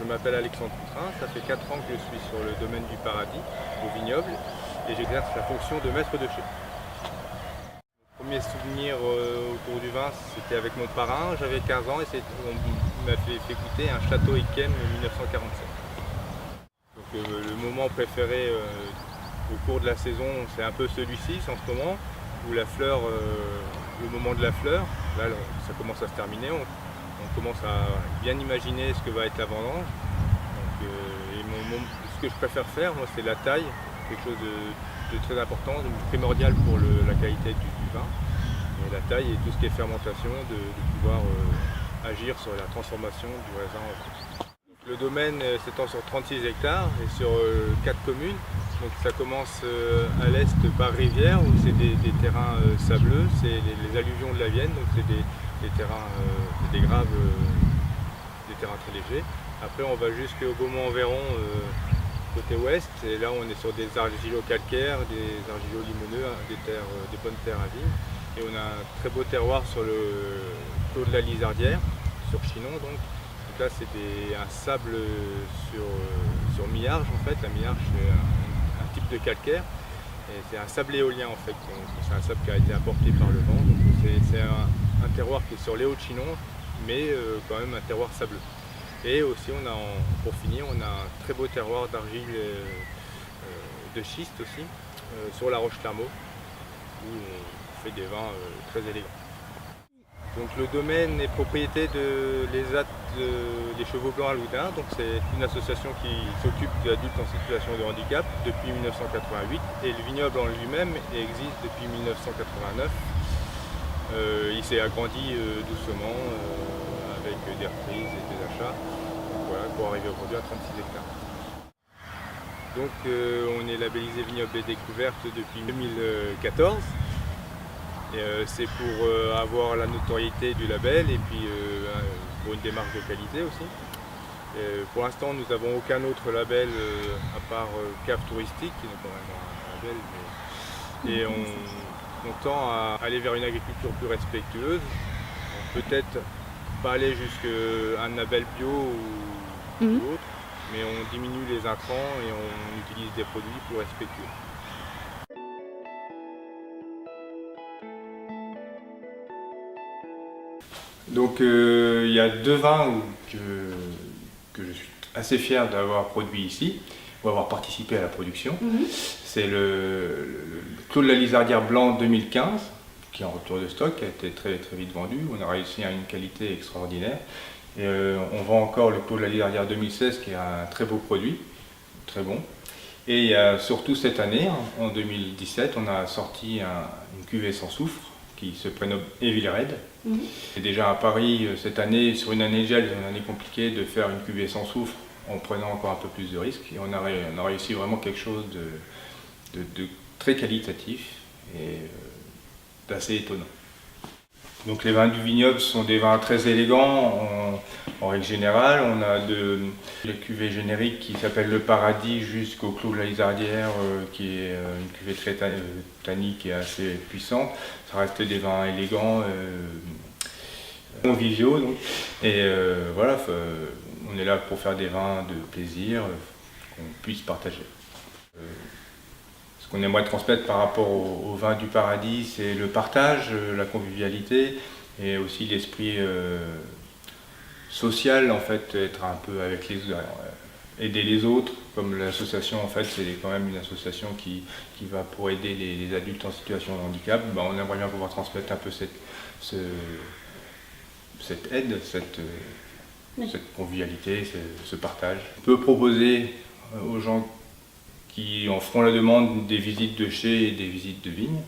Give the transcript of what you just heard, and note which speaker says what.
Speaker 1: Je m'appelle Alexandre Coutrin, ça fait 4 ans que je suis sur le domaine du Paradis, au vignoble, et j'exerce la fonction de maître de chai. Mon premier souvenir autour du vin, c'était avec mon parrain, j'avais 15 ans et on m'a fait goûter un château Yquem 1947. Donc, le moment préféré au cours de la saison, c'est un peu celui-ci en ce moment, où la fleur, le moment de la fleur, là ça commence à se terminer, on commence à bien imaginer ce que va être la vendange. Donc, ce que je préfère faire, moi, c'est la taille, quelque chose de très important, de primordial pour la qualité du vin. Et la taille et tout ce qui est fermentation, de pouvoir agir sur la transformation du raisin. Le domaine s'étend sur 36 hectares et sur 4 communes. Donc ça commence à l'est par Rivière où c'est des terrains sableux, c'est les alluvions de la Vienne, donc c'est des terrains, des graves, des terrains très légers. Après on va jusqu'au Beaumont-en-Véron côté ouest et là on est sur des argilo-calcaires, des argilo-limoneux, des bonnes terres à vigne. Et on a un très beau terroir sur le clos de la Lizardière, sur Chinon donc. Donc là c'est un sable sur mi-arge en fait. La mi-arge c'est un type de calcaire et c'est un sable éolien en fait. C'est un sable qui a été apporté par le vent. Donc c'est un terroir qui est sur les hauts de Chinon mais quand même un terroir sableux. Et aussi pour finir on a un très beau terroir d'argile de schiste aussi sur la Roche-Clermont où on fait des vins très élégants. Donc le domaine est propriété de l'ESAT des Chevaux Blancs à Loudun. Donc c'est une association qui s'occupe d'adultes en situation de handicap depuis 1988 et le vignoble en lui-même existe depuis 1989. Il s'est agrandi doucement avec des reprises et des achats. Donc, voilà, pour arriver aujourd'hui à 36 hectares. Donc on est labellisé Vignoble et Découverte depuis 2014. C'est pour avoir la notoriété du label et puis pour une démarche de qualité aussi. Pour l'instant, nous n'avons aucun autre label à part Cave Touristique, qui n'est pas vraiment un label. Et on tend à aller vers une agriculture plus respectueuse. Peut-être pas aller jusqu'à un label bio ou autre, mais on diminue les intrants et on utilise des produits plus respectueux. Donc il y a 2 vins que je suis assez fier d'avoir produit ici, ou avoir participé à la production. C'est le Clos de la Lizardière blanc 2015, qui est en rupture de stock, qui a été très vite vendu. On a réussi à une qualité extraordinaire. Et on vend encore le Clos de la Lizardière 2016, qui est un très beau produit, très bon. Et il y a surtout cette année, en 2017, on a sorti une cuvée sans soufre, qui se prénomme Evil Red. Et déjà à Paris, cette année, sur une année gel, une année compliquée, de faire une cuvée sans soufre en prenant encore un peu plus de risques. Et on a réussi vraiment quelque chose de très qualitatif et d'assez étonnant. Donc les vins du vignoble sont des vins très élégants en règle générale. On a la cuvée générique qui s'appelle le Paradis jusqu'au Clos de la Lizardière qui est une cuvée très tannique et assez puissante. Ça reste des vins élégants, conviviaux. Donc. Et voilà, on est là pour faire des vins de plaisir qu'on puisse partager. Ce qu'on aimerait transmettre par rapport au vin du Paradis, c'est le partage, la convivialité et aussi l'esprit social, en fait, être un peu avec les autres, aider les autres, comme l'association, en fait, c'est quand même une association qui va pour aider les adultes en situation de handicap. Ben, on aimerait bien pouvoir transmettre un peu cette aide, cette convivialité, ce partage. On peut proposer aux gens qui en feront la demande des visites de chais et des visites de vignes.